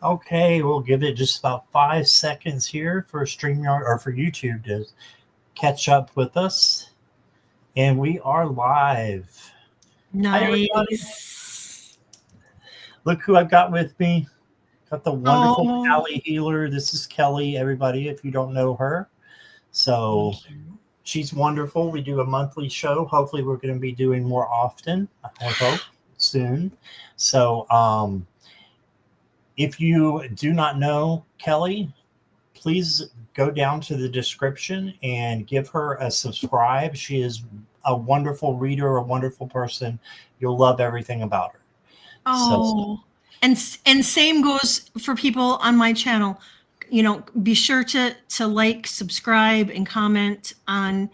Okay, we'll give it just about 5 seconds here for StreamYard or for YouTube to catch up with us. And we are live. Hi, everybody. Nice. Look who I've got with me. Got the wonderful Oh, Callie Healer. This is Kelly, everybody, if you don't know her. So thank you. she's wonderful. We do a monthly show. Hopefully, we're going to be doing more often, I hope, soon. So if you do not know Kelly, please go down to the description and give her a subscribe. She is a wonderful reader, a wonderful person. You'll love everything about her. So, and same goes for people on my channel. You know, be sure to like, subscribe, and comment on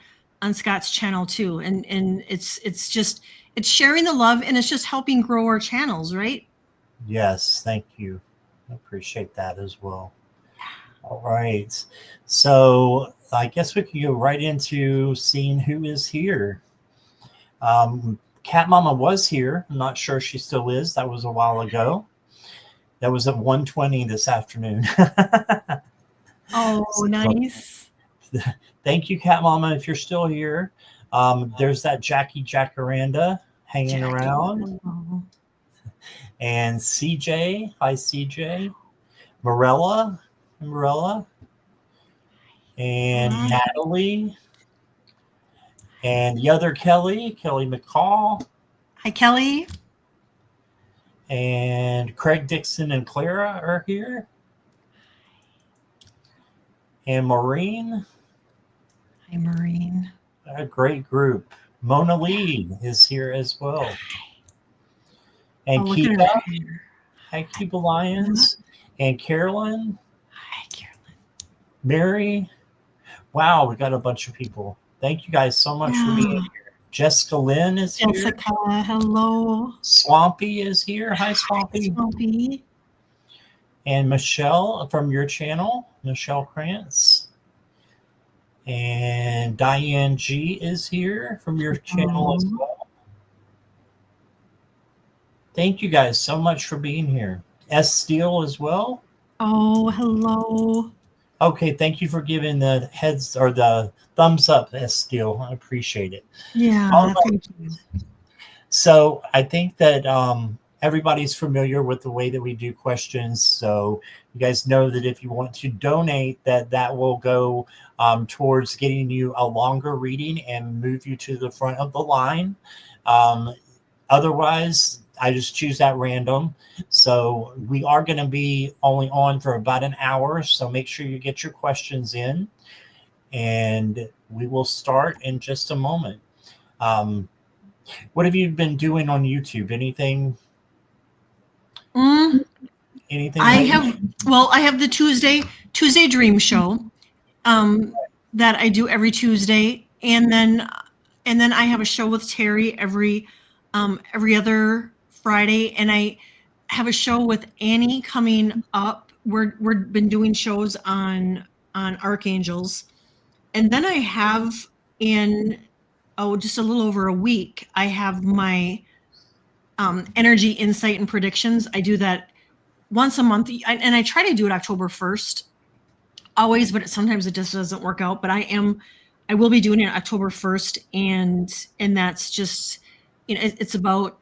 Scott's channel too. And it's just sharing the love, and it's just helping grow our channels, right? yes, thank you. I appreciate that as well. All right. So I guess we can go right into seeing who is here. Cat Mama was here. I'm not sure she still is. That was a while ago. That was at 1:20 this afternoon. Oh, nice. Thank you, Cat Mama, if you're still here. There's that Jackie Jacaranda hanging around. Hello. And CJ. Hi, CJ. Morella. And Natalie. And the other Kelly McCall. Hi, Kelly. And Craig Dixon and Clara are here. And Maureen. Hi, Maureen. A great group. Mona Lee is here as well. And Kika. Hi, Cuba Lions. And Carolyn. Hi, Carolyn. Mary. Wow, we got a bunch of people. Thank you guys so much for being here. Jessica Lynn is here. Jessica, hello. Swampy is here. Hi, Swampy. Hi, Swampy. And Michelle from your channel, Michelle Krantz. And Diane G is here from your channel as well. Thank you guys so much for being here. S. Steele as well. Oh, hello. Okay, thank you for giving the heads or the thumbs up, S. Steele. I appreciate it. Yeah, right. thank you. So I think that everybody's familiar with the way that we do questions. So you guys know that if you want to donate, that will go towards getting you a longer reading and move you to the front of the line. Otherwise, I just choose at random. So we are going to be only on for about an hour. So make sure you get your questions in. And we will start in just a moment. What have you been doing on YouTube? Anything? Anything? I have the Tuesday Dream Show that I do every Tuesday, and then I have a show with Terry every other Friday, and I have a show with Annie coming up. We've been doing shows on archangels, and then I have in just a little over a week, I have my energy insight and predictions. I do that once a month, and I try to do it October 1st always, but sometimes it just doesn't work out. But I will be doing it October 1st, and that's just, it's about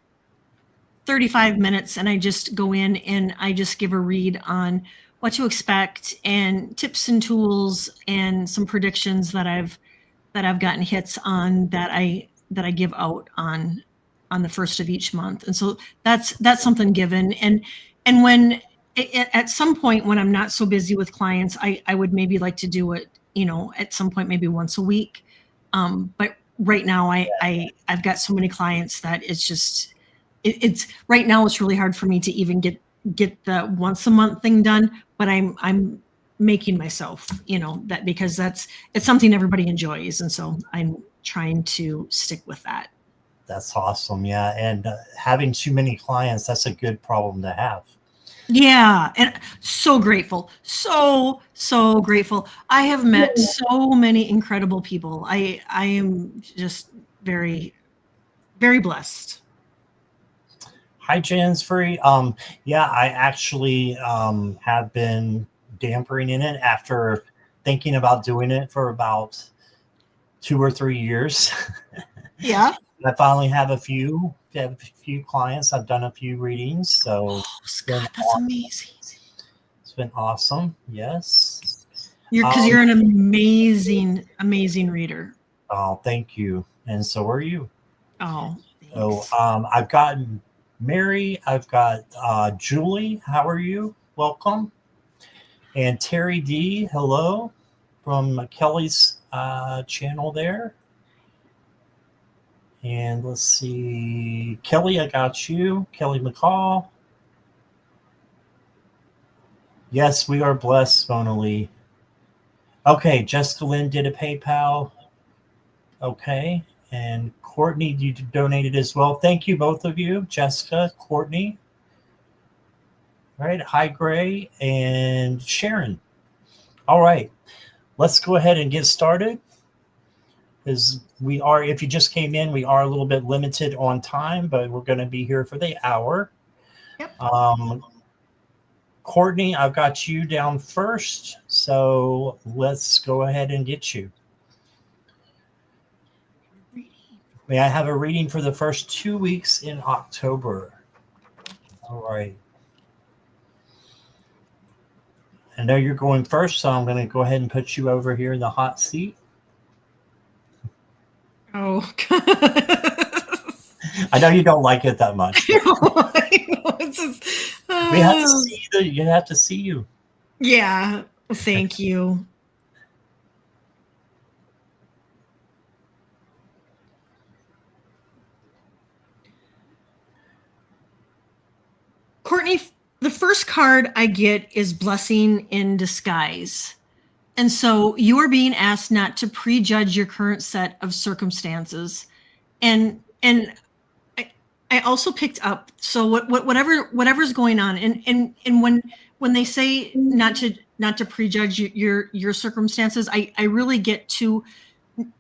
35 minutes, and I just go in and I just give a read on what to expect and tips and tools and some predictions that I've gotten hits on that I give out on the 1st of each month. And so that's something given. And when at some point when I'm not so busy with clients, I would maybe like to do it, at some point, maybe once a week. But right now I've got so many clients that it's just, it's right now it's really hard for me to even get the once a month thing done, but I'm making myself, that, because it's something everybody enjoys. And so I'm trying to stick with that. That's awesome. Yeah. And having too many clients, that's a good problem to have. Yeah. And so grateful. So grateful. I have met so many incredible people. I am just very, very blessed. Hi, Jansbury. Yeah, I actually have been dampering in it after thinking about doing it for about 2 or 3 years. Yeah. I finally have a few clients. I've done a few readings, so Oh, it's been Scott, that's amazing. it's been awesome. Yes. Because Um, you're an amazing, amazing reader. oh, thank you, and so are you. Oh, So thanks. I've got Mary. I've got Julie. How are you? Welcome. And Terry D. Hello from Kelly's channel there. And let's see, Kelly, I got you. Kelly McCall. Yes, we are blessed, Mona Lee. Okay, Jessica Lynn did a PayPal. Okay. And Courtney, you donated as well. Thank you, both of you. Jessica, Courtney. All right. Hi, Gray and Sharon. All right. Let's go ahead and get started. Because we are, if you just came in, we are a little bit limited on time, but we're going to be here for the hour. Yep. Courtney, I've got you down first, so let's go ahead and get you. May I have a reading for the first 2 weeks in October? All right. I know you're going first, so I'm going to go ahead and put you over here in the hot seat. Oh, I know you don't like it that much. I know. It's just, We have to see you have to see you. Yeah. Thank you. Courtney, the first card I get is Blessing in Disguise. And so you are being asked not to prejudge your current set of circumstances. And I also picked up, so whatever's going on, and when they say not to prejudge your circumstances, I really get to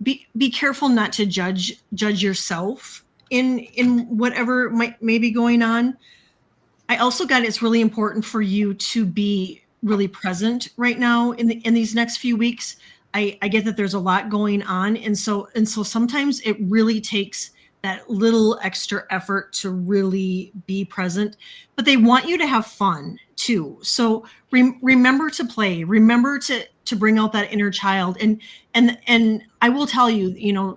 be careful not to judge yourself in whatever may be going on. I also got it's really important for you to be really present right now in these next few weeks. I get that there's a lot going on, and so sometimes it really takes that little extra effort to really be present. But they want you to have fun too. So remember to play. Remember to bring out that inner child. And I will tell you,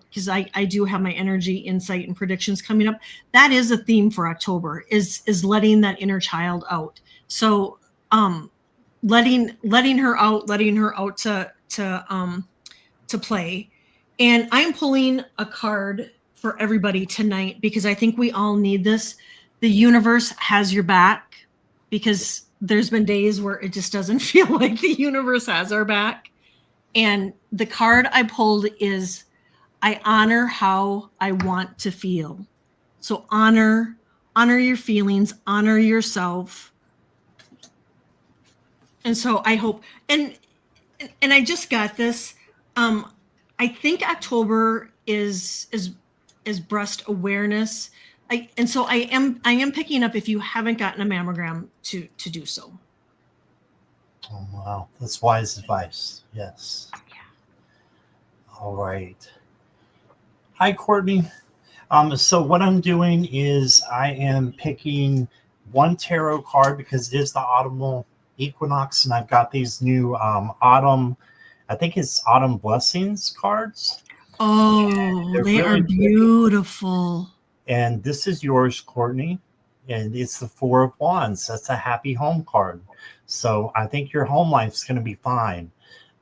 because I do have my energy, insight, and predictions coming up. That is a theme for October, is letting that inner child out. So letting her out to play. And I'm pulling a card for everybody tonight because I think we all need this. The universe has your back, because there's been days where it just doesn't feel like the universe has our back. And the card I pulled is, I honor how I want to feel. So honor your feelings, honor yourself. And so I hope, and I just got this. I think October is breast awareness. And so I am picking up, if you haven't gotten a mammogram, to do so. Oh, wow. That's wise advice. Yes. Yeah. All right. Hi, Courtney. So what I'm doing is I am picking one tarot card because it is the autumnal equinox, and I've got these new autumn, I think it's autumn blessings cards. Oh, they really are beautiful. And this is yours, Courtney. And it's the Four of Wands. That's a happy home card. So I think your home life's going to be fine.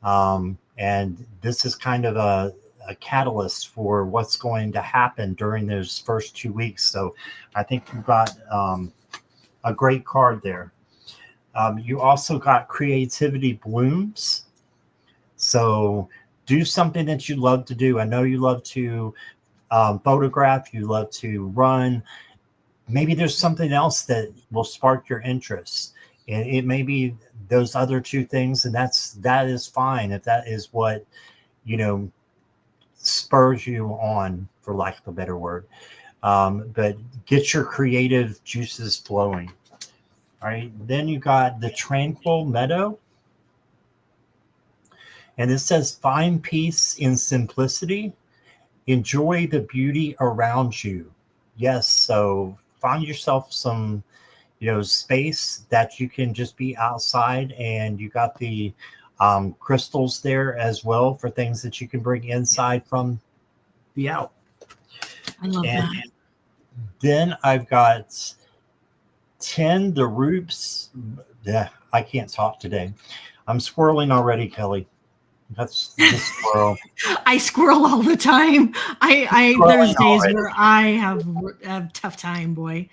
And this is kind of a catalyst for what's going to happen during those first 2 weeks. So I think you've got a great card there. You also got creativity blooms. So do something that you love to do. I know you love to photograph, you love to run. Maybe there's something else that will spark your interest. And it may be those other two things, and that is fine if that is what, spurs you on, for lack of a better word. But get your creative juices flowing. All right. Then you got the tranquil meadow. And it says, find peace in simplicity. Enjoy the beauty around you. Yes. So find yourself some, space that you can just be outside, and you got the crystals there as well for things that you can bring inside from the out. I love And that. then I've got 10 the roots. Yeah, I can't talk today. I'm swirling already, Kelly. That's the squirrel. I squirrel all the time. There's Swirling days already. where I have a tough time, boy.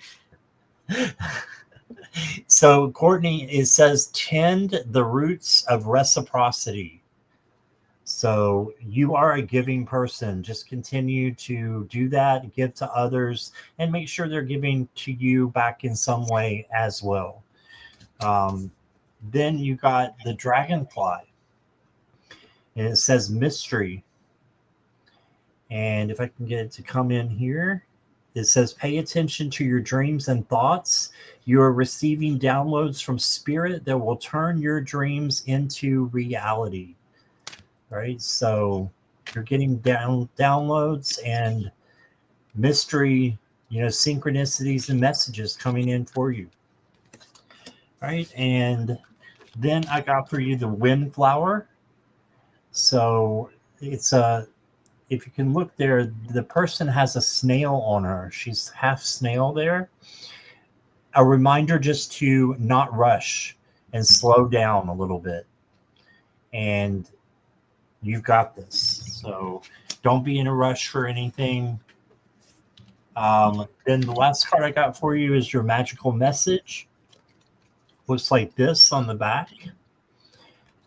So, Courtney, it says tend the roots of reciprocity. So, you are a giving person. Just continue to do that, give to others, and make sure they're giving to you back in some way as well. Then you got the dragonfly, and it says mystery. And if I can get it to come in here, it says pay attention to your dreams and thoughts. You are receiving downloads from spirit that will turn your dreams into reality. Right? So you're getting downloads and mystery, synchronicities and messages coming in for you. Right? And then I got for you the windflower. So it's if you can look there, the person has a snail on her. She's half snail there. A reminder just to not rush and slow down a little bit. And you've got this. So don't be in a rush for anything. Then the last card I got for you is your magical message. Looks like this on the back.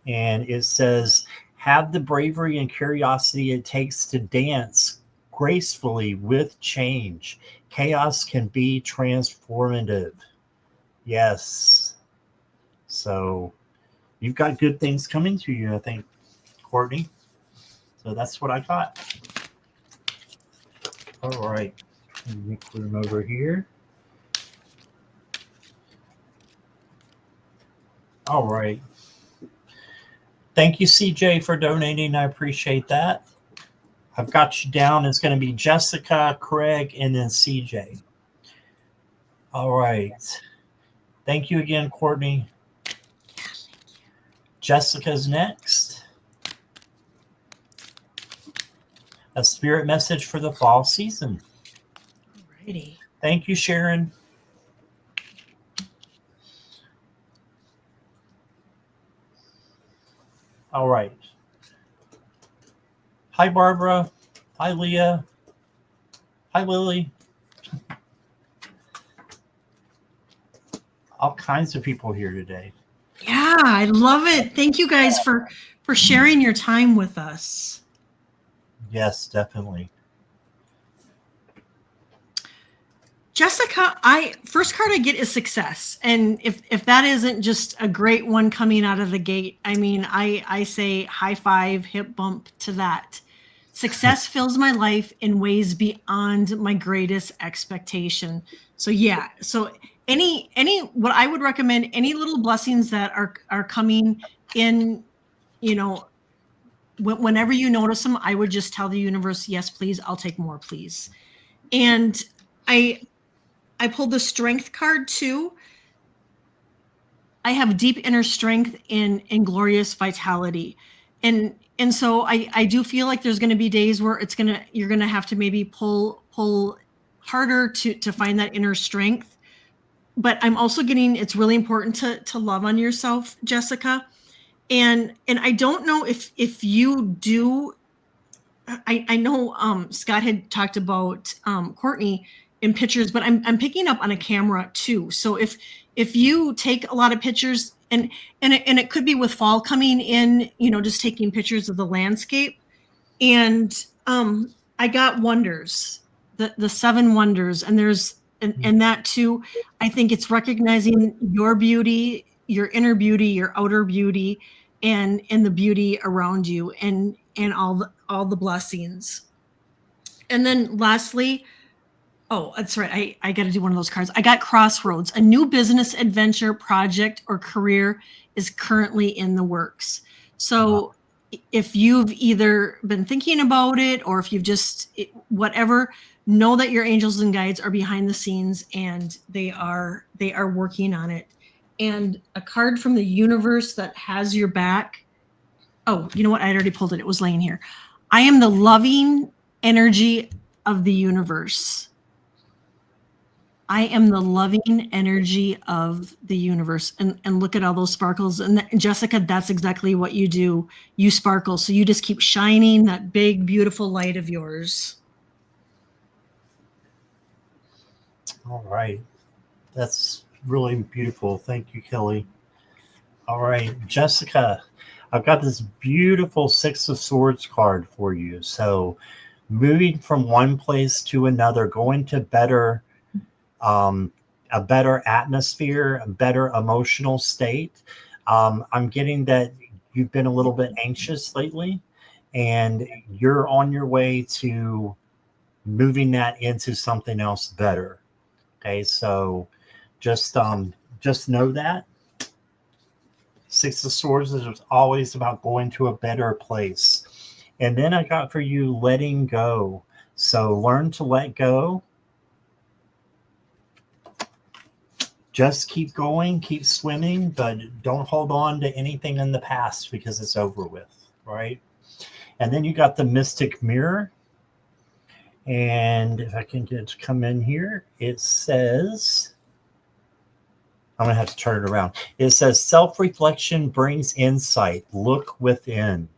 And it says, have the bravery and curiosity it takes to dance gracefully with change. Chaos can be transformative. Yes. So you've got good things coming to you, I think, Courtney. So that's what I got. All right. Let me put them over here. All right. Thank you, CJ, for donating. I appreciate that. I've got you down. It's going to be Jessica, Craig, and then CJ. All right. Thank you again, Courtney. Jessica's next. A spirit message for the fall season. Alrighty. Thank you, Sharon. All right. Hi, Barbara. Hi, Leah. Hi, Lily. All kinds of people here today. Yeah, I love it. Thank you guys for sharing your time with us. Yes, definitely. Jessica, first card I get is success. And if that isn't just a great one coming out of the gate, I mean, I say high five, hip bump to that. Success fills my life in ways beyond my greatest expectation. So yeah, so any what I would recommend, any little blessings that are coming in, whenever you notice them, I would just tell the universe, yes, please, I'll take more, please. And I pulled the strength card too. I have deep inner strength and glorious vitality. And so I do feel like there's going to be days where you're going to have to maybe pull harder to find that inner strength. But I'm also getting, it's really important to love on yourself, Jessica. And I don't know if you do, I know Scott had talked about Courtney in pictures, but I'm picking up on a camera too. So if you take a lot of pictures, and it could be with fall coming in, just taking pictures of the landscape. And I got wonders, the 7 wonders, and there's and that too. I think it's recognizing your beauty, your inner beauty, your outer beauty, and the beauty around you, and all the blessings. And then lastly, Oh, that's right. I got to do one of those cards. I got Crossroads. A new business adventure, project, or career is currently in the works. So if you've either been thinking about it or if you've just whatever, know that your angels and guides are behind the scenes and they are working on it. And a card from the universe that has your back. Oh, you know what? I already pulled it. It was laying here. I am the loving energy of the universe. I am the loving energy of the universe. And look at all those sparkles. And Jessica, that's exactly what you do. You sparkle. So you just keep shining that big, beautiful light of yours. All right. That's really beautiful. Thank you, Kelly. All right, Jessica, I've got this beautiful Six of Swords card for you. So moving from one place to another, going to a better atmosphere, a better emotional state. I'm getting that you've been a little bit anxious lately, and you're on your way to moving that into something else better. Okay, so just know that Six of Swords is always about going to a better place. And then I got for you letting go. So learn to let go. Just keep going, keep swimming, but don't hold on to anything in the past because it's over with, right? And then you got the Mystic Mirror. And if I can get it to come in here, it says, I'm going to have to turn it around. It says, self-reflection brings insight. Look within.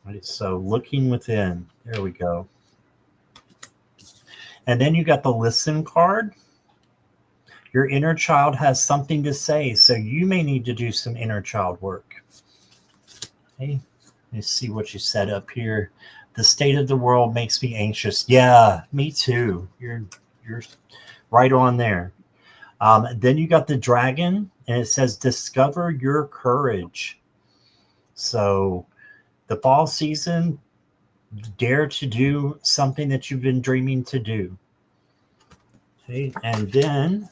Right, so looking within. There we go. And then you got the listen card. Your inner child has something to say, so you may need to do some inner child work. Okay, let me see what you said up here. The state of the world makes me anxious. Yeah, me too. You're right on there. Then you got the dragon, and it says, discover your courage. So the fall season, dare to do something that you've been dreaming to do. Okay, and then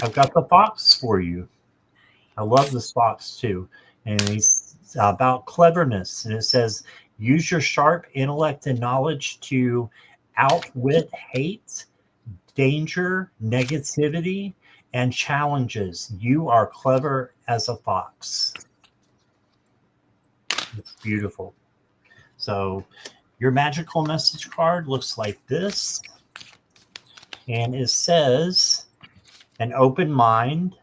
I've got the fox for you. I love this fox too. And he's about cleverness. And it says, use your sharp intellect and knowledge to outwit hate, danger, negativity, and challenges. You are clever as a fox. It's beautiful. So your magical message card looks like this. And it says, an open mind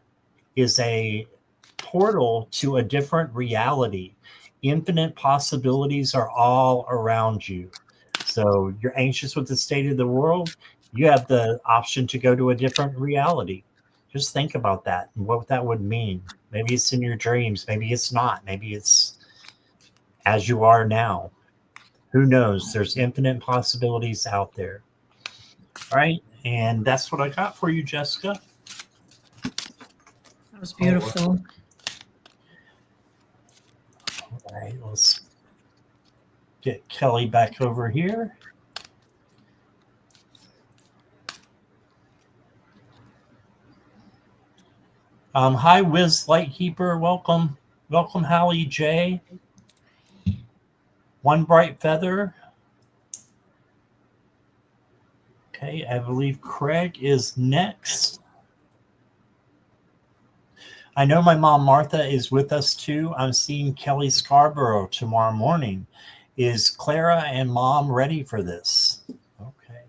is a portal to a different reality. Infinite possibilities are all around you. So you're anxious with the state of the world. You have the option to go to a different reality. Just think about that and what that would mean. Maybe it's in your dreams. Maybe it's not. Maybe it's as you are now. Who knows? There's infinite possibilities out there. All right. And that's what I got for you, Jessica. That was beautiful. All right. Let's get Kelly back over here. Hi, Wiz Lightkeeper. Welcome. Welcome, Hallie J. One Bright Feather. Okay, I believe Craig is next. I know my mom Martha is with us too. I'm seeing Kelly Scarborough tomorrow morning. Is Clara and Mom ready for this? Okay.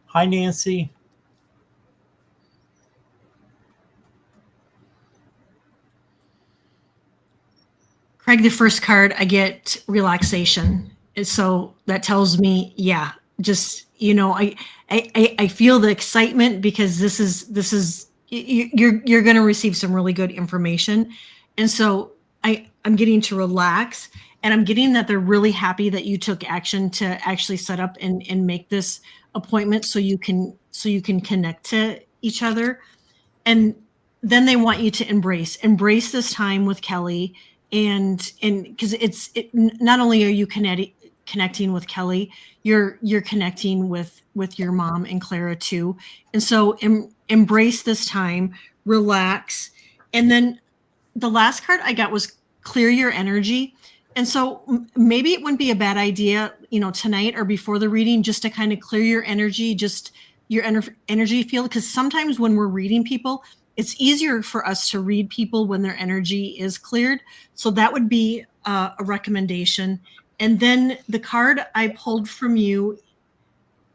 Hi, Nancy. Craig, the first card, I get relaxation. And so that tells me, yeah, just, you know, I feel the excitement because this is you're going to receive some really good information. And so I'm getting to relax. And I'm getting that they're really happy that you took action to actually set up and make this appointment so you can connect to each other. And then they want you to embrace this time with Kelly, and because not only are you connecting with Kelly, you're connecting with your mom and Clara too. And so embrace this time, relax. And then the last card I got was clear your energy. And so maybe it wouldn't be a bad idea, tonight or before the reading, just to kind of clear your energy, just your energy field. Because sometimes when we're reading people, it's easier for us to read people when their energy is cleared. So that would be a recommendation. And then the card I pulled from you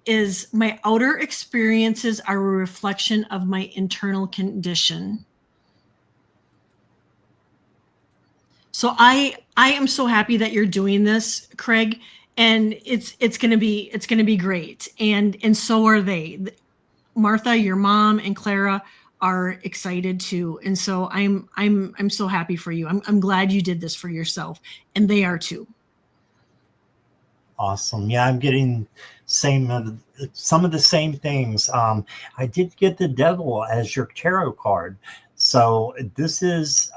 is my outer experiences are a reflection of my internal condition. So I am so happy that you're doing this, Craig, and it's going to be great. And so are they. Martha, your mom, and Clara are excited too. And so I'm so happy for you. I'm glad you did this for yourself, and they are too. Awesome. Yeah, I'm getting some of the same things. I did get the devil as your tarot card. So this is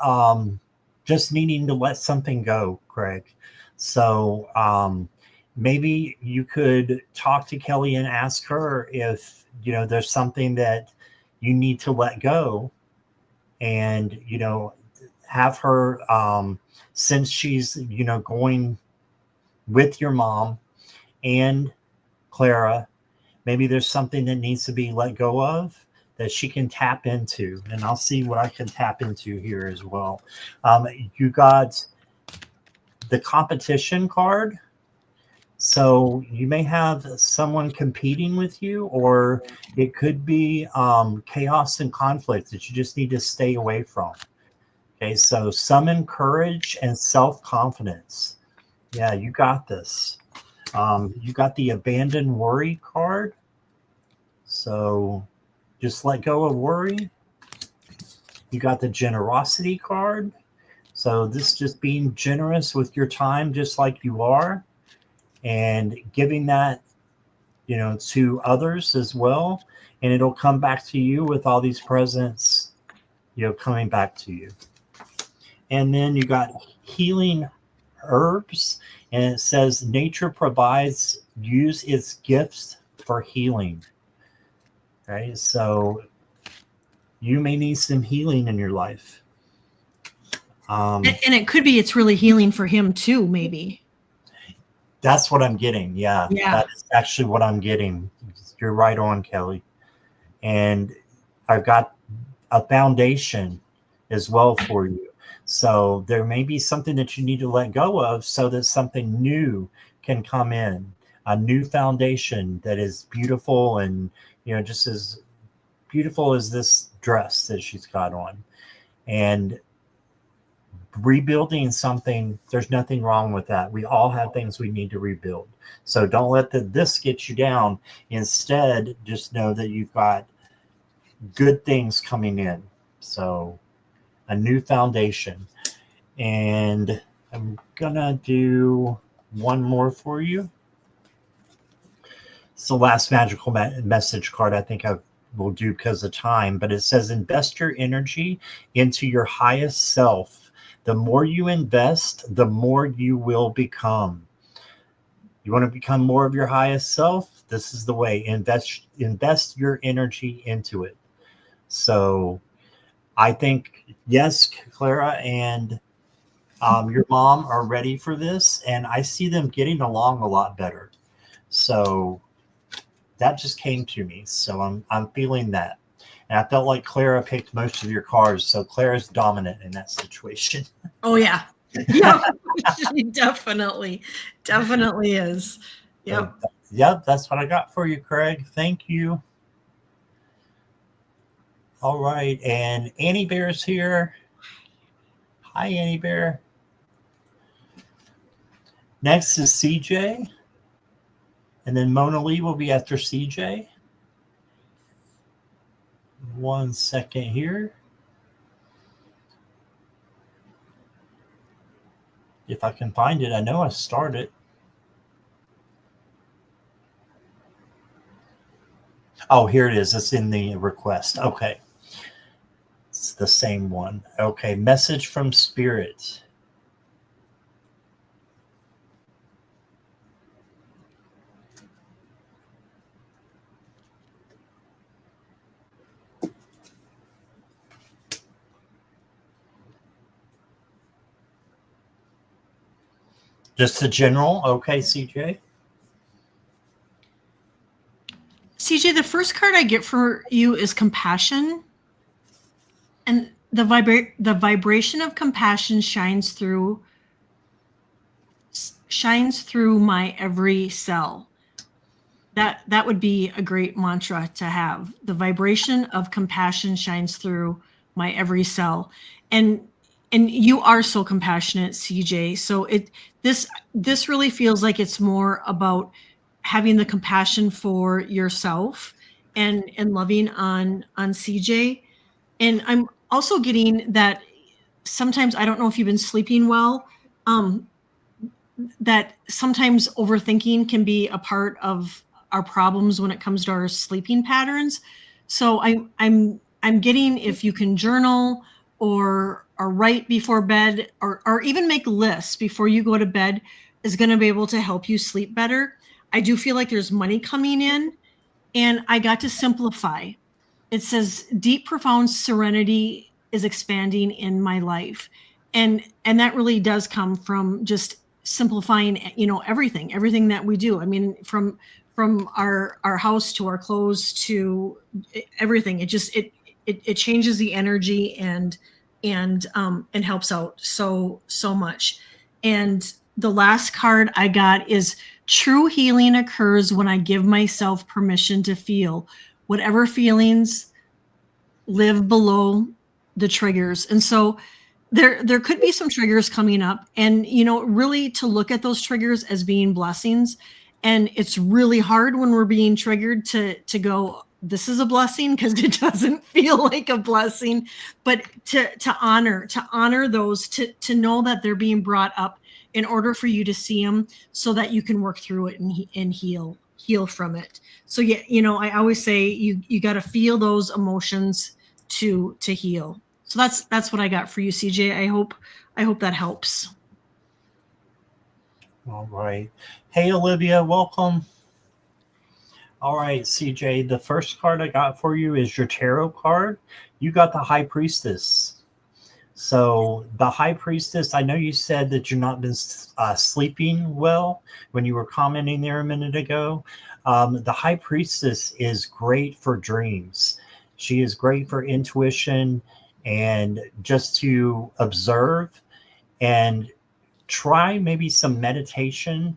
just needing to let something go, Craig. So maybe you could talk to Kelly and ask her if, there's something that you need to let go, and, have her, since she's, going with your mom and Clara, maybe there's something that needs to be let go of that she can tap into. And I'll see what I can tap into here as well. You got the competition card. So you may have someone competing with you, or it could be chaos and conflict that you just need to stay away from. Okay, so summon courage and self-confidence. Yeah, you got this. You got the abandoned worry card. So just let go of worry. You got the generosity card. So this just being generous with your time, just like you are, and giving that, to others as well. And it'll come back to you with all these presents, coming back to you. And then you got healing herbs, and it says nature provides, use its gifts for healing. Right? So you may need some healing in your life. And it could be it's really healing for him too, maybe. That's what I'm getting. Yeah. That is actually what I'm getting. You're right on, Kelly. And I've got a foundation as well for you. So there may be something that you need to let go of so that something new can come in, a new foundation that is beautiful and, just as beautiful as this dress that she's got on. And rebuilding something, there's nothing wrong with that. We all have things we need to rebuild. So don't let this get you down. Instead, just know that you've got good things coming in. So a new foundation. And I'm gonna do one more for you. It's the last magical message card I think I will do because of time, but it says invest your energy into your highest self. The more you invest, the more you will become. You want to become more of your highest self? This is the way. Invest your energy into it. So I think, yes, Clara and your mom are ready for this, and I see them getting along a lot better. So that just came to me. So I'm feeling that. And I felt like Clara picked most of your cards, so Clara's dominant in that situation. Oh yeah. Yeah, she definitely is. Yep. Yep, that's what I got for you, Craig. Thank you. All right, and Annie Bear's here. Hi, Annie Bear. Next is CJ, and then Mona Lee will be after CJ. 1 second here. if I can find it. I know I started. Oh, here it is. It's in the request. Okay. It's the same one. Okay. Message from Spirit. Just the general. Okay, CJ. CJ, the first card I get for you is compassion. And the vibration of compassion shines through my every cell. That would be a great mantra to have. The vibration of compassion shines through my every cell. And you are so compassionate, CJ. So this really feels like it's more about having the compassion for yourself and loving on CJ. And I'm also getting that sometimes, I don't know if you've been sleeping well, that sometimes overthinking can be a part of our problems when it comes to our sleeping patterns. So I'm getting, if you can journal or write before bed, or even make lists before you go to bed, is going to be able to help you sleep better. I do feel like there's money coming in, and I got to simplify. It says deep, profound serenity is expanding in my life. And that really does come from just simplifying, everything that we do. I mean, from our house to our clothes to everything. It changes the energy and helps out so much. And the last card I got is true healing occurs when I give myself permission to feel whatever feelings live below the triggers. And so there could be some triggers coming up, and really to look at those triggers as being blessings. And it's really hard when we're being triggered to go, this is a blessing, because it doesn't feel like a blessing. But to honor those, to know that they're being brought up in order for you to see them, so that you can work through it and heal from it. So yeah, I always say you got to feel those emotions to heal. So that's what I got for you, CJ. I hope that helps. All right. Hey, Olivia, welcome. All right, CJ, the first card I got for you is your tarot card. You got the High Priestess. So the High Priestess, I know you said that you've not been sleeping well when you were commenting there a minute ago. The High Priestess is great for dreams. She is great for intuition and just to observe and try maybe some meditation,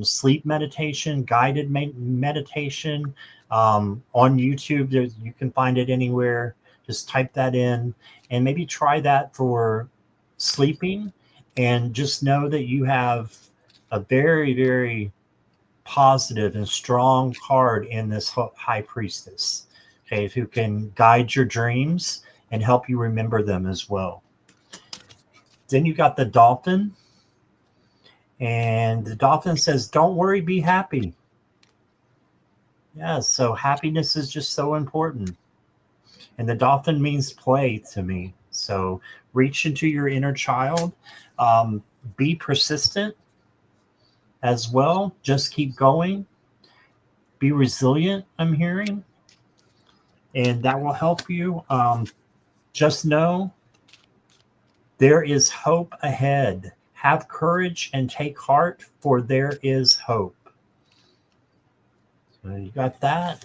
sleep meditation, guided meditation on YouTube. You can find it anywhere. Just type that in and maybe try that for sleeping, and just know that you have a very, very positive and strong card in this High Priestess. Okay, who can guide your dreams and help you remember them as well. Then you got the Dolphin, and the Dolphin says, "Don't worry, be happy." Yeah, so happiness is just so important. And the Dolphin means play to me. So reach into your inner child, be persistent as well. Just keep going. Be resilient, I'm hearing. And that will help you. Just know there is hope ahead. Have courage and take heart, for there is hope. So you got that.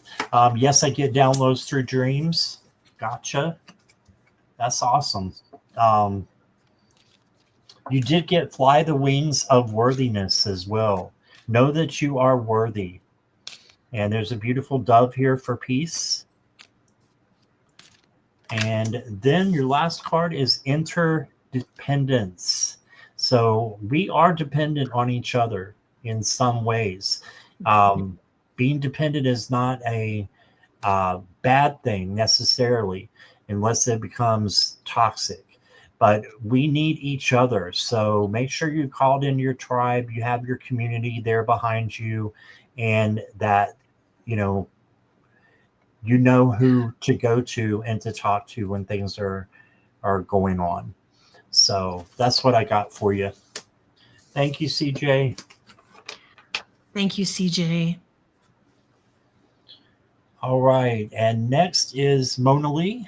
Yes, I get downloads through dreams. Gotcha. That's awesome. You did get Fly the Wings of Worthiness as well. Know that you are worthy. And there's a beautiful dove here for peace. And then your last card is Interdependence. So we are dependent on each other in some ways. Being dependent is not a bad thing necessarily, unless it becomes toxic. but we need each other. So make sure you called in your tribe, you have your community there behind you, and that, you know who to go to and to talk to when things are going on. So that's what I got for you. Thank you, CJ. Thank you, CJ. All right. And next is Mona Lee.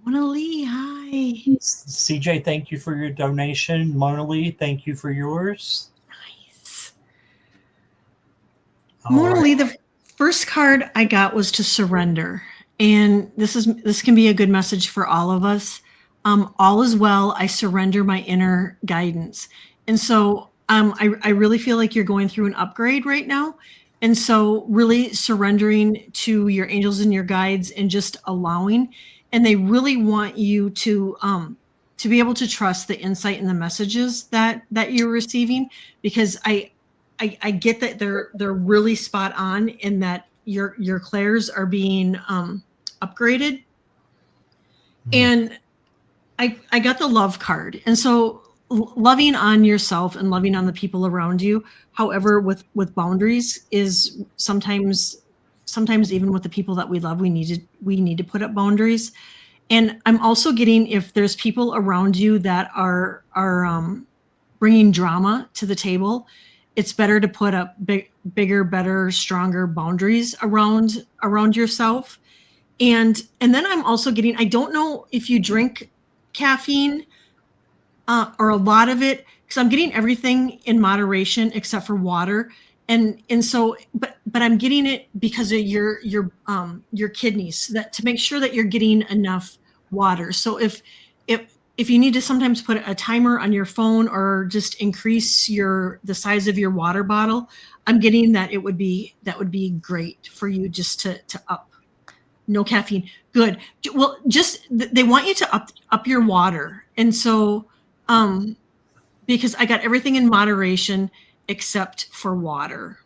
Mona Lee, hi. CJ, thank you for your donation. Mona Lee, thank you for yours. Nice. All Mona right. Lee, the first card I got was to surrender. And this can be a good message for all of us. All is well. I surrender my inner guidance. And so I really feel like you're going through an upgrade right now. And so really surrendering to your angels and your guides and just allowing. And they really want you to be able to trust the insight and the messages that you're receiving, because I get that they're really spot on in that your clairs are being upgraded. And I got the love card. And so loving on yourself and loving on the people around you, however, with boundaries is sometimes even with the people that we love, we need to put up boundaries. And I'm also getting, if there's people around you that are bringing drama to the table, it's better to put up bigger, better, stronger boundaries around yourself. And then I'm also getting, I don't know if you drink caffeine or a lot of it, because I'm getting everything in moderation except for water. And so, but I'm getting it because of your kidneys, so that to make sure that you're getting enough water. So if you need to sometimes put a timer on your phone or just increase the size of your water bottle, I'm getting that that would be great for you just to up. No caffeine. Good. Well, just they want you to up your water. And so because I got everything in moderation except for water.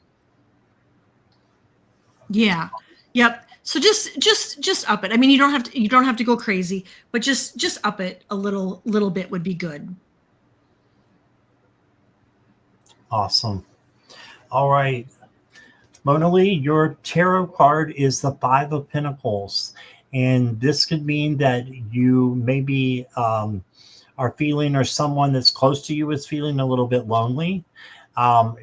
Yeah. Yep. So just up it. I mean, you don't have to go crazy, but just up it a little bit would be good. Awesome. All right. Mona Lee, your tarot card is the Five of Pentacles. And this could mean that you maybe are feeling, or someone that's close to you is feeling a little bit lonely.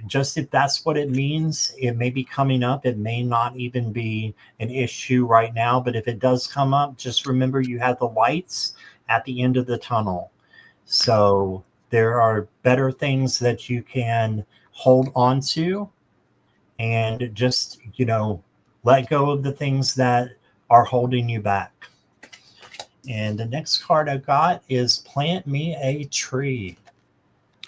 Just if that's what it means, it may be coming up. It may not even be an issue right now, but if it does come up, just remember you have the lights at the end of the tunnel. So there are better things that you can hold on to, and just, let go of the things that are holding you back. And the next card I got is Plant Me a Tree.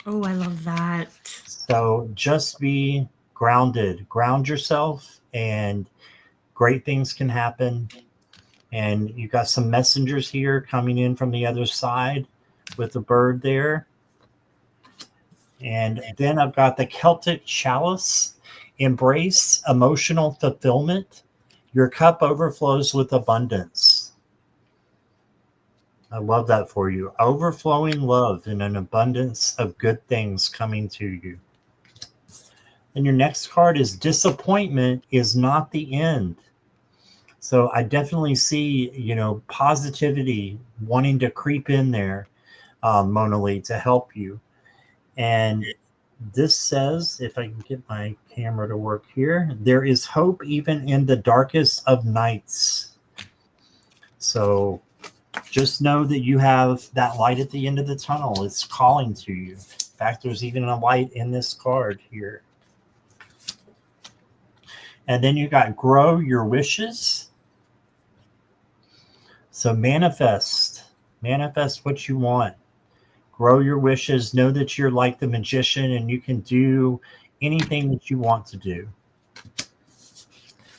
Oh, I love that. So just be grounded. Ground yourself, and great things can happen. And you got some messengers here coming in from the other side with the bird there. And then I've got the Celtic Chalice. Embrace emotional fulfillment. Your cup overflows with abundance. I love that for you. Overflowing love and an abundance of good things coming to you. And your next card is Disappointment is not the end. So I definitely see, positivity wanting to creep in there, Mona Lee, to help you. And this says, if I can get my camera to work here, there is hope even in the darkest of nights. So just know that you have that light at the end of the tunnel. It's calling to you. In fact, there's even a light in this card here. And then you got Grow Your Wishes. So manifest what you want. Grow your wishes. Know that you're like the magician and you can do anything that you want to do.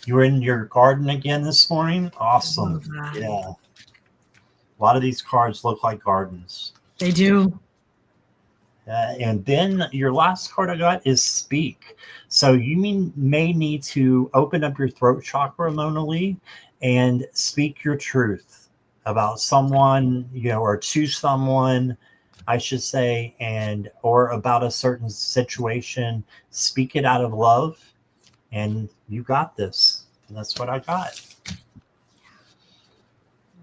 You were in your garden again this morning? Awesome. Yeah. A lot of these cards look like gardens. They do. And then your last card I got is Speak. So you may need to open up your throat chakra, Mona Lee, and speak your truth. about someone, or to someone, I should say, or about a certain situation. Speak it out of love, and you got this. And that's what I got.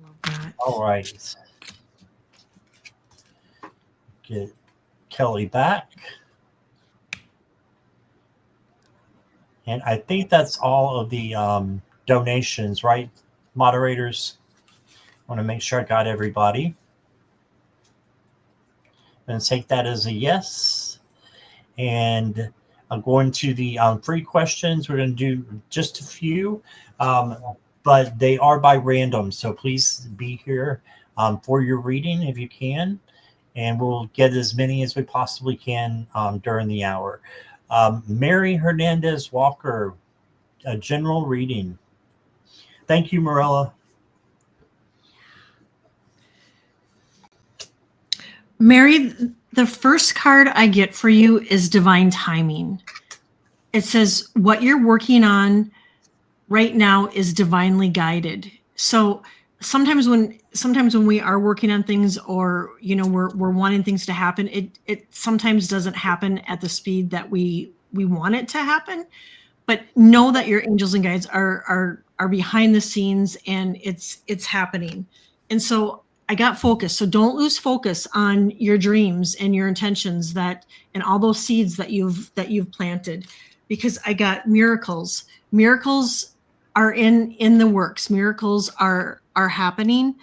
Love that. All right. Get Kelly back. And I think that's all of the donations, right, moderators? I want to make sure I got everybody. I'm going to take that as a yes. And I'm going to the free questions. We're going to do just a few, but they are by random. So please be here for your reading if you can. And we'll get as many as we possibly can during the hour. Mary Hernandez Walker, a general reading. Thank you, Morella. Mary, the first card I get for you is divine timing. It says what you're working on right now is divinely guided. So sometimes when we are working on things, or we're wanting things to happen, it sometimes doesn't happen at the speed that we want it to happen. But know that your angels and guides are behind the scenes, and it's happening. And so I got focus. So don't lose focus on your dreams and your intentions, and all those seeds that you've planted, because I got miracles. Miracles are in the works. Miracles are happening.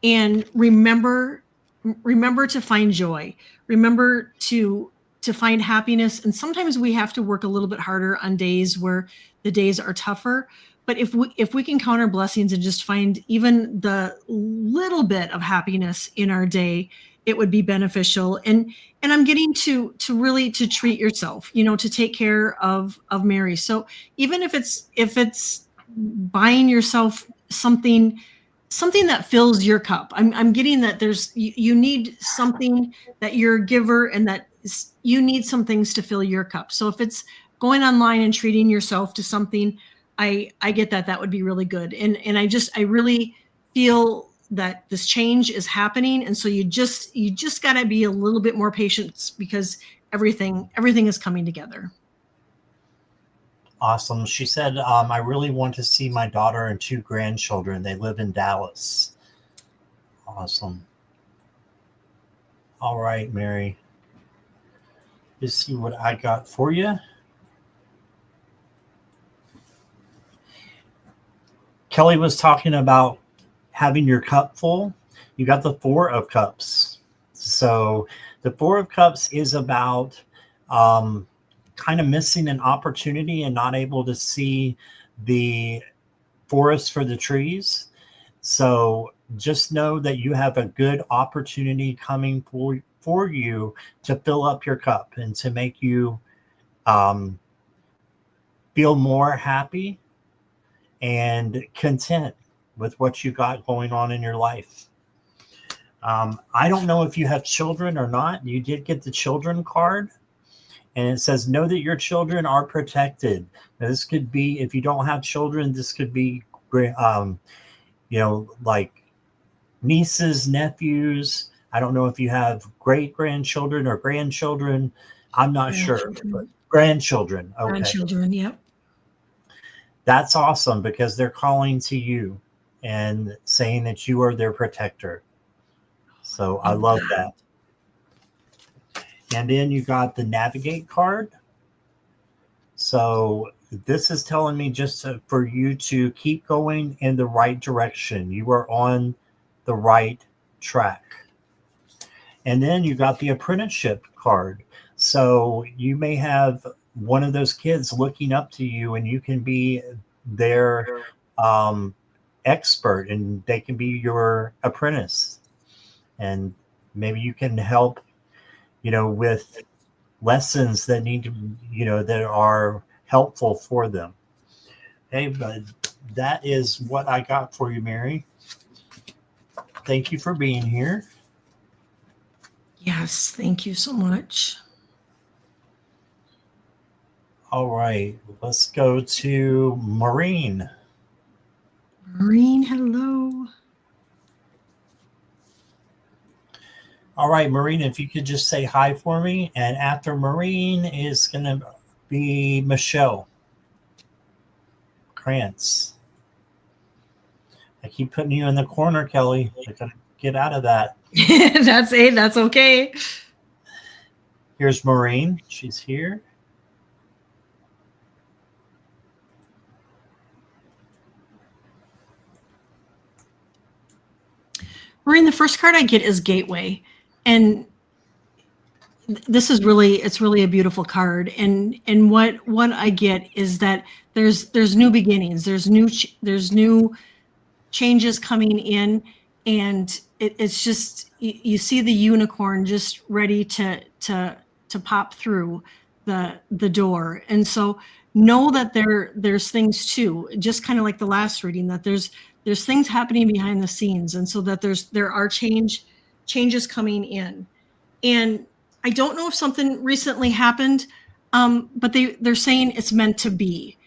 And remember to find joy. Remember to find happiness. And sometimes we have to work a little bit harder on days where the days are tougher. But if we can count our blessings and just find even the little bit of happiness in our day, it would be beneficial. And I'm getting to really to treat yourself, to take care of Mary. So even if it's buying yourself something that fills your cup. I'm getting that you need something, that you're a giver, and that you need some things to fill your cup. So if it's going online and treating yourself to something, I get that would be really good. And I really feel that this change is happening. And so you just got to be a little bit more patient, because everything is coming together. Awesome. She said, I really want to see my daughter and 2 grandchildren. They live in Dallas. Awesome. All right, Mary. Let's see what I got for you. Kelly was talking about having your cup full. You got the 4 of Cups. So the 4 of Cups is about kind of missing an opportunity and not able to see the forest for the trees. So just know that you have a good opportunity coming for you to fill up your cup and to make you feel more happy and content with what you got going on in your life. I don't know if you have children or not. You did get the children card. And it says, know that your children are protected. Now, this could be, if you don't have children, this could be, like nieces, nephews. I don't know if you have great-grandchildren or grandchildren. I'm not sure. But grandchildren. Okay. Grandchildren, yep. That's awesome, because they're calling to you and saying that you are their protector. So I love that. And then you got the navigate card. So this is telling me just for you to keep going in the right direction. You are on the right track. And then you got the apprenticeship card. So you may have one of those kids looking up to you, and you can be their expert, and they can be your apprentice. And maybe you can help with lessons that need to, that are helpful for them. Hey, but that is what I got for you, Mary. Thank you for being here. Yes, thank you so much. All right, let's go to Maureen. Maureen, hello. All right, Maureen, if you could just say hi for me. And after Maureen is going to be Michelle Krantz. I keep putting you in the corner, Kelly. I got to get out of that. That's okay. Here's Maureen. She's here. Maureen, the first card I get is Gateway. And this is it's really a beautiful card. And what I get is that there's new beginnings. There's new changes coming in, and it's just you see the unicorn just ready to pop through the door. And so know that there's things too, just kind of like the last reading, that there's things happening behind the scenes, and so that there are changes coming in. And I don't know if something recently happened, but they're saying it's meant to be.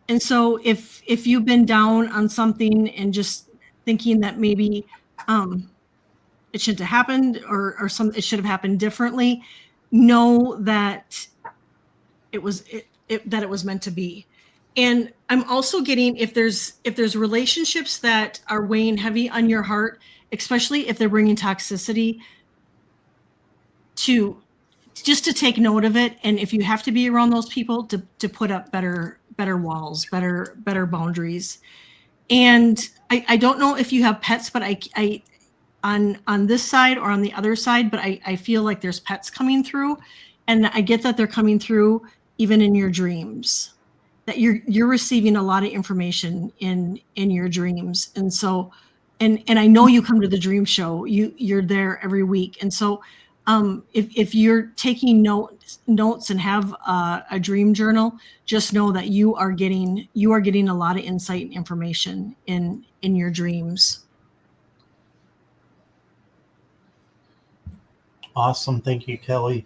And so if you've been down on something and just thinking that maybe it shouldn't have happened, or it should have happened differently, know that it was meant to be. And I'm also getting, if there's relationships that are weighing heavy on your heart, especially if they're bringing toxicity, to take note of it. And if you have to be around those people, to put up better walls, better boundaries. And I don't know if you have pets, but I on this side or on the other side, but I feel like there's pets coming through, and I get that they're coming through even in your dreams, that you're receiving a lot of information in your dreams. And so, and I know you come to the dream show, you're there every week. And so if you're taking notes and have a dream journal, just know that you are getting a lot of insight and information in your dreams. Awesome. Thank you, Kelly.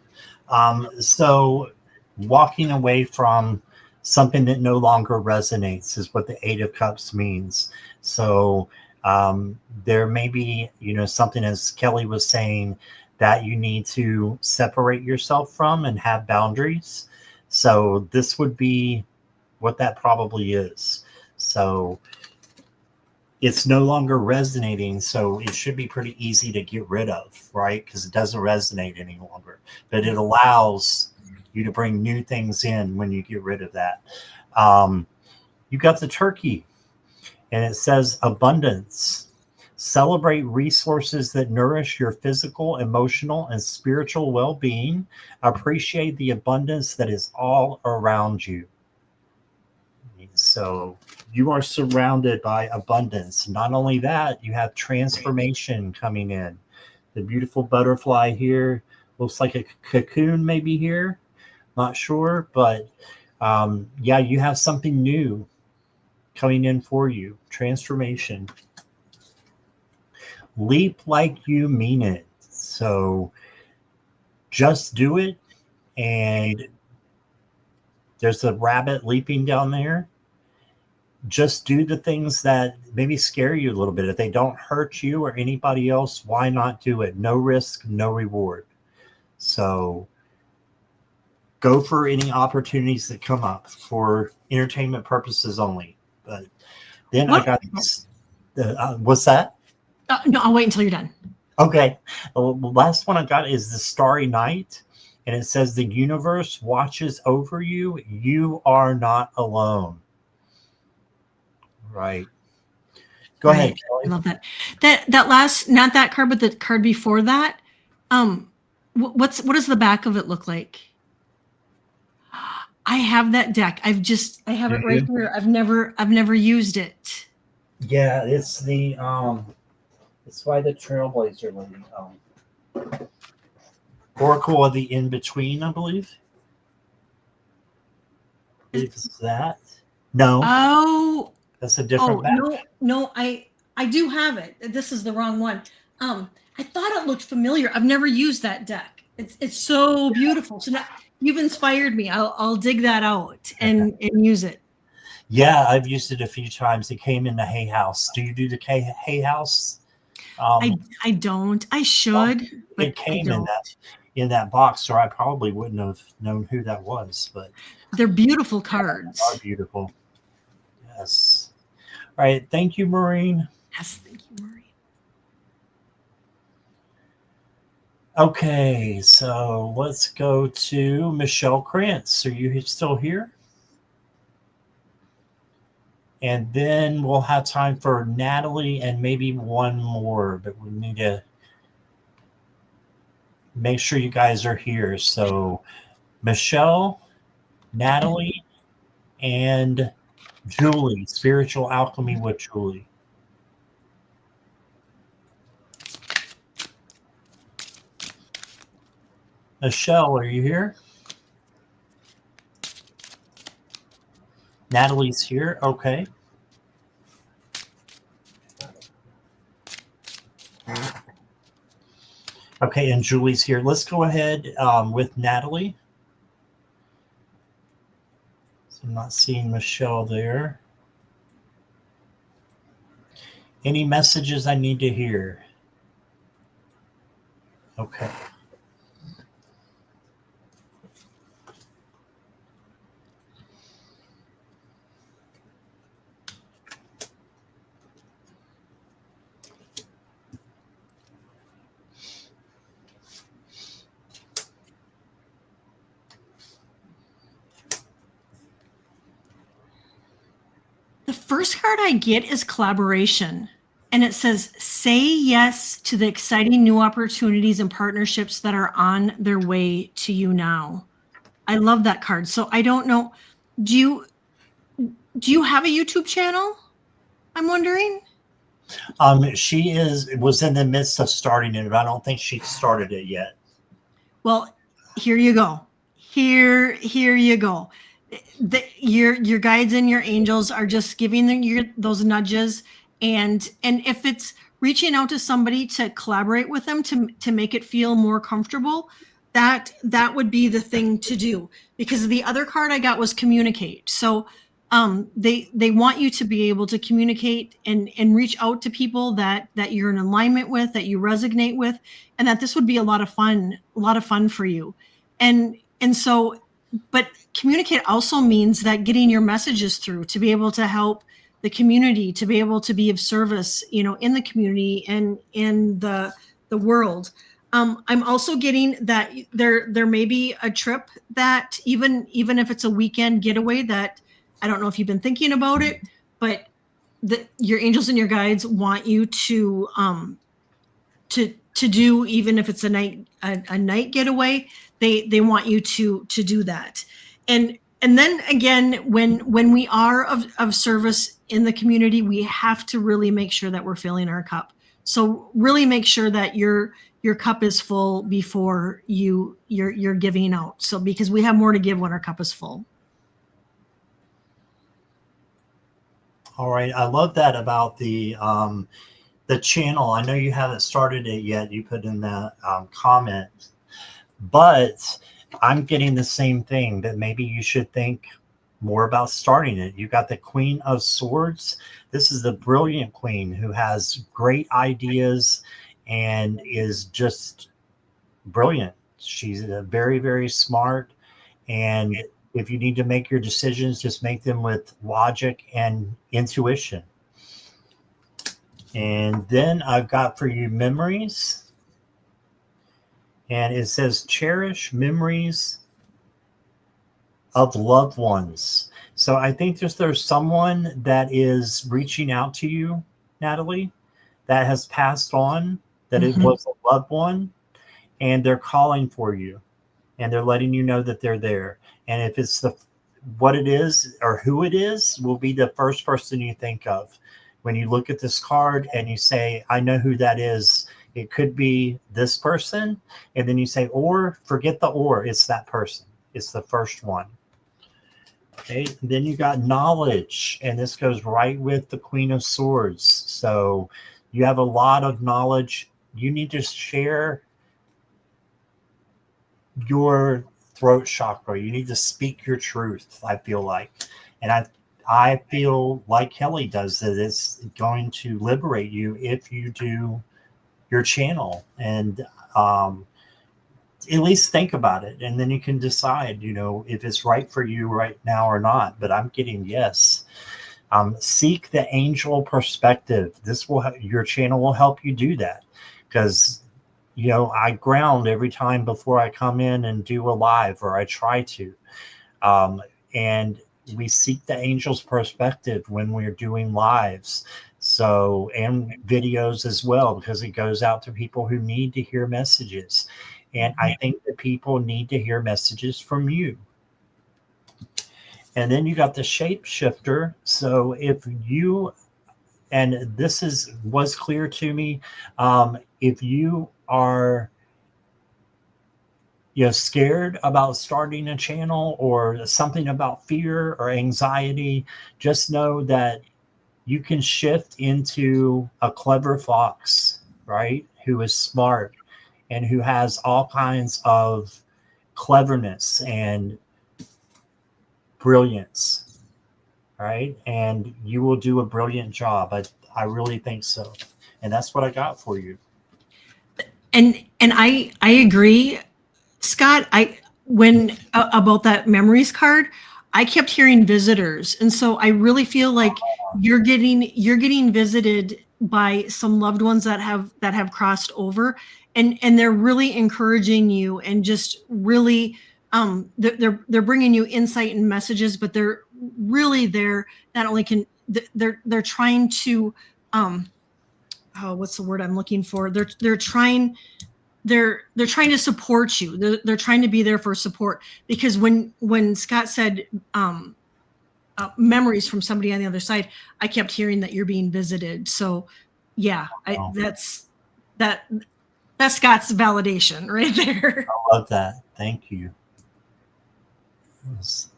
So walking away from something that no longer resonates is what the Eight of Cups means. So there may be, something, as Kelly was saying, that you need to separate yourself from and have boundaries. So this would be what that probably is. So it's no longer resonating, so it should be pretty easy to get rid of, right? Because it doesn't resonate any longer. But it allows you to bring new things in when you get rid of that. You got the turkey, and it says abundance. Celebrate resources that nourish your physical, emotional, and spiritual well-being. Appreciate the abundance that is all around you. So you are surrounded by abundance. Not only that, you have transformation coming in. The beautiful butterfly here looks like a cocoon maybe here. Not sure, but yeah, you have something new coming in for you. Transformation. Leap like you mean it. So just do it. And there's a rabbit leaping down there. Just do the things that maybe scare you a little bit. If they don't hurt you or anybody else, why not do it? No risk, no reward. So go for any opportunities that come up for entertainment purposes only. But then I got what's that? No, I'll wait until you're done. Okay. The last one I got is the Starry Night. And it says the universe watches over you. You are not alone. Right. Go ahead, Kelly. I love that. That last, not that card, but the card before that. What does the back of it look like? I have that deck. I have it right here. I've never used it. Yeah, it's the it's by the Trailblazer lady. Oracle of the In-Between, I believe. Is that? No. Oh. That's a different back. No, I do have it. This is the wrong one. I thought it looked familiar. I've never used that deck. It's so beautiful. So now you've inspired me. I'll dig that out and use it. Yeah, I've used it a few times. It came in the Hay House. Do you do the Hay House? I Um, I don't. I well, should, but it I came don't. in that box, or I probably wouldn't have known who that was. But They're beautiful yeah, they are cards. beautiful. Yes. All right. Thank you, Maureen. Yes, thank you, Marie. Okay, so let's go to Michelle Krantz. Are you still here? And then we'll have time for Natalie and maybe one more, but we need to make sure you guys are here. So, Michelle, Natalie, and Julie, Spiritual Alchemy with Julie. Michelle, are you here? Natalie's here. Okay. Okay, and Julie's here. Let's go ahead with Natalie. So I'm not seeing Michelle there. Any messages I need to hear? Okay. The first card I get is collaboration. And it says, say yes to the exciting new opportunities and partnerships that are on their way to you now. I love that card. So I don't know. Do you do you have a YouTube channel? I'm wondering. She was in the midst of starting it, but I don't think she started it yet. Well, here you go. Here you go. Your guides and your angels are just giving those nudges, and if it's reaching out to somebody to collaborate with them to make it feel more comfortable, that would be the thing to do, because the other card I got was communicate. So they want you to be able to communicate and reach out to people that you're in alignment with, that you resonate with, and that this would be a lot of fun for you. And so, but communicate also means that getting your messages through to be able to help the community, to be able to be of service, in the community and in the world. I'm also getting that there may be a trip that even if it's a weekend getaway, that I don't know if you've been thinking about it, but your angels and your guides want you to do, even if it's a night getaway. They want you to do that. And then again, when we are of service in the community, we have to really make sure that we're filling our cup. So really make sure that your cup is full before you're giving out. So because we have more to give when our cup is full. All right. I love that about the channel. I know you haven't started it yet. You put in that comment, but I'm getting the same thing, that maybe you should think more about starting it. You got the Queen of Swords. This is the brilliant queen who has great ideas and is just brilliant. She's very, very smart. And if you need to make your decisions, just make them with logic and intuition. And then I've got for you memories. And it says cherish memories of loved ones. So I think there's someone that is reaching out to you, Natalie, that has passed on, that it was a loved one, and they're calling for you, and they're letting you know that they're there. And if it's what it is or who it is, will be the first person you think of when you look at this card and you say, I know who that is. It could be this person. And then you say, or forget the or, it's that person. It's the first one. Okay. And then you got knowledge, and this goes right with the Queen of Swords. So you have a lot of knowledge. You need to share your throat chakra. You need to speak your truth, I feel like. And I feel like Kelly does, that it's going to liberate you if you do your channel, and at least think about it, and then you can decide, if it's right for you right now or not. But I'm getting yes. Seek the angel perspective. Your channel will help you do that, because I ground every time before I come in and do a live, or I try to, and we seek the angel's perspective when we're doing lives, and videos as well, because it goes out to people who need to hear messages, and I think that people need to hear messages from you. And then you got the shapeshifter. So if you, and this was clear to me, if you are scared about starting a channel, or something about fear or anxiety, just know that you can shift into a clever fox, right? Who is smart and who has all kinds of cleverness and brilliance, right? And you will do a brilliant job. I really think so. And that's what I got for you. And I agree, Scott. When about that memories card, I kept hearing visitors, and so I really feel like you're getting visited by some loved ones that have crossed over, and they're really encouraging you, and just really they're bringing you insight and messages, but they're really there not only can they're trying to what's the word I'm looking for? They're trying to support you. They're trying to be there for support, because when Scott said memories from somebody on the other side, I kept hearing that you're being visited. So yeah, that's Scott's validation right there. I love that. Thank you.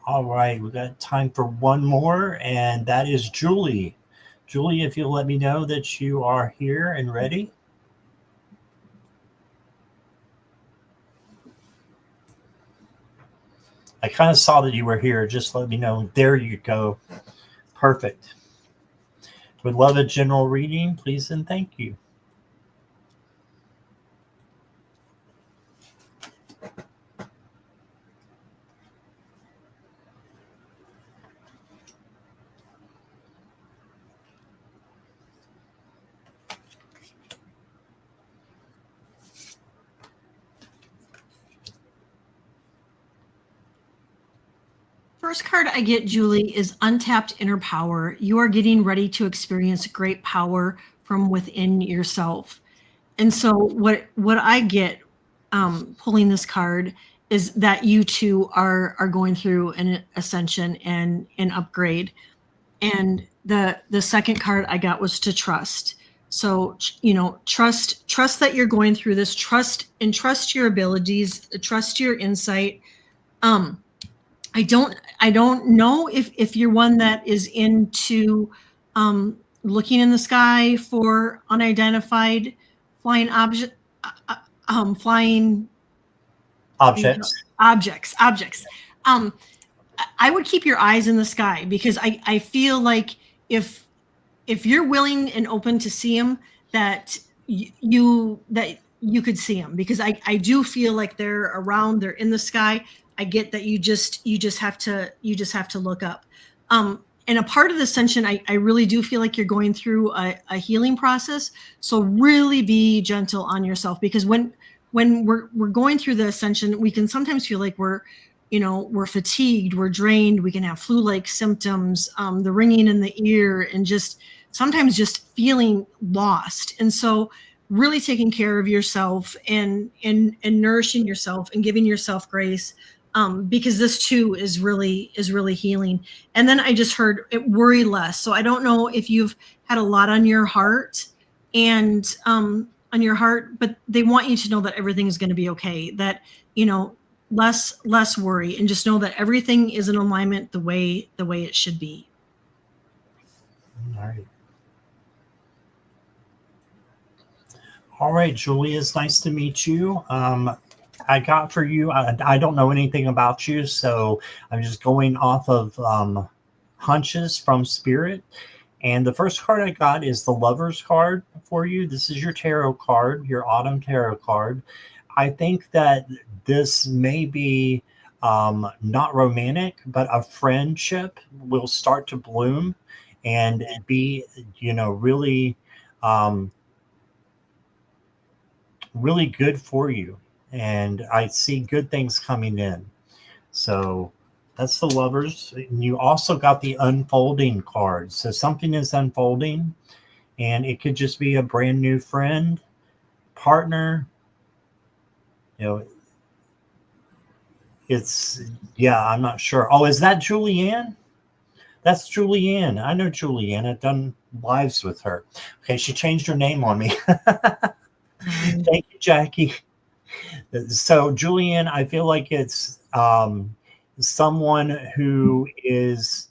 All right, we got time for one more, and that is Julie. Julie, if you'll let me know that you are here and ready. I kind of saw that you were here. Just let me know. There you go. Perfect. Would love a general reading, please, and thank you. First card I get, Julie, is Untapped Inner Power. You are getting ready to experience great power from within yourself. And so what I get pulling this card is that you two are going through an ascension and an upgrade. And the second card I got was to trust. So, trust that you're going through this, trust your abilities, trust your insight. I don't know if you're one that is into looking in the sky for unidentified flying flying objects. I would keep your eyes in the sky, because I feel like if you're willing and open to see them, that you could see them, because I do feel like they're around, they're in the sky. I get that you just have to look up. And a part of the ascension, I really do feel like you're going through a healing process. So really be gentle on yourself, because when we're going through the ascension, we can sometimes feel like we're fatigued, we're drained, we can have flu-like symptoms, the ringing in the ear, and sometimes just feeling lost. And so really taking care of yourself and nourishing yourself and giving yourself grace, because this too is really healing. And then I just heard it, worry less. So I don't know if you've had a lot on your heart, but they want you to know that everything is going to be okay, that less worry, and just know that everything is in alignment the way it should be. All right, Julie, it's nice to meet you. I got for you, I don't know anything about you, so I'm just going off of hunches from spirit. And the first card I got is the Lover's card for you. This is your tarot card, your autumn tarot card. I think that this may be not romantic, but a friendship will start to bloom and be, really, really good for you. And I see good things coming in. So that's the Lovers. And you also got the unfolding card. So something is unfolding, and it could just be a brand new friend, partner. I'm not sure. Oh, is that Julianne? That's Julianne. I know Julianne. I've done lives with her. Okay, she changed her name on me. Thank you, Jackie. So, Julianne, I feel like it's someone who is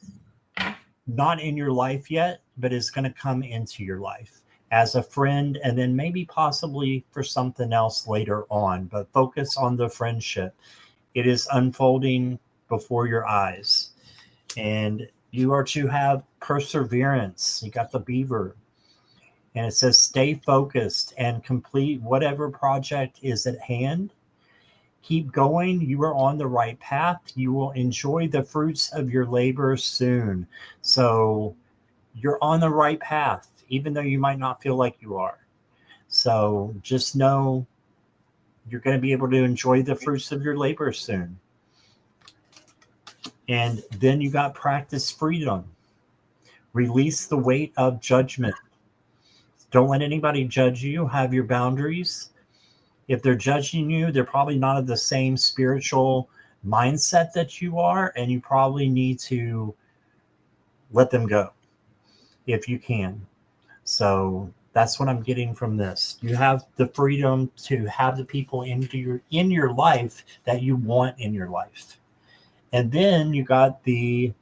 not in your life yet, but is going to come into your life as a friend, and then maybe possibly for something else later on. But focus on the friendship. It is unfolding before your eyes. And you are to have perseverance. You got the beaver. And it says, stay focused and complete whatever project is at hand. Keep going. You are on the right path. You will enjoy the fruits of your labor soon. So you're on the right path, even though you might not feel like you are. So just know you're going to be able to enjoy the fruits of your labor soon. And then you got practice freedom. Release the weight of judgment. Don't let anybody judge you. Have your boundaries. If they're judging you, they're probably not of the same spiritual mindset that you are, and you probably need to let them go if you can. So that's what I'm getting from this. You have the freedom to have the people in your life that you want in your life. And then you got the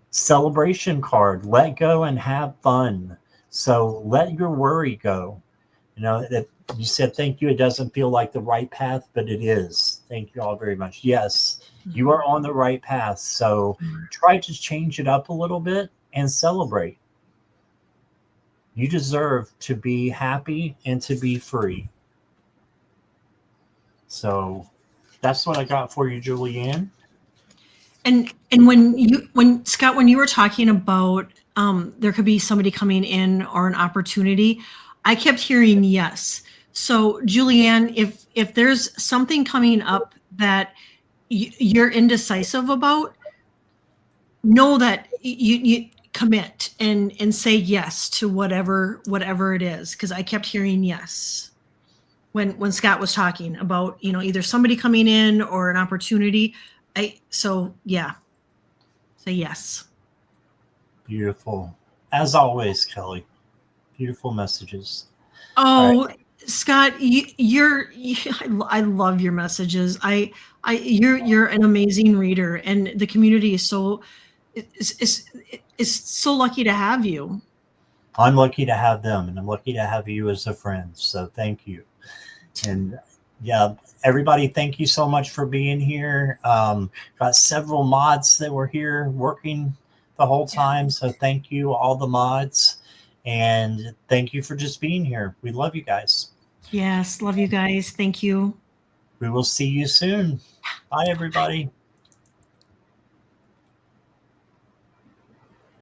celebration card. Let go and have fun. So let your worry go. That you said, thank you. It doesn't feel like the right path, but it is. Thank you all very much. Yes, you are on the right path. So try to change it up a little bit and celebrate. You deserve to be happy and to be free. So that's what I got for you, Julianne. And when Scott, when you were talking about there could be somebody coming in or an opportunity, I kept hearing yes. So Julianne, if there's something coming up that you're indecisive about, know that you commit and say yes to whatever it is, because I kept hearing yes when Scott was talking about either somebody coming in or an opportunity. Say yes. Beautiful. As always, Kelly. Beautiful messages. Oh, right. Scott, I love your messages. You're an amazing reader, and the community is so lucky to have you. I'm lucky to have them, and I'm lucky to have you as a friend. So thank you. And yeah, everybody, thank you so much for being here. Got several mods that were here working the whole time. So thank you, all the mods. And thank you for just being here. We love you guys. Yes, love you guys. Thank you. We will see you soon. Bye, everybody.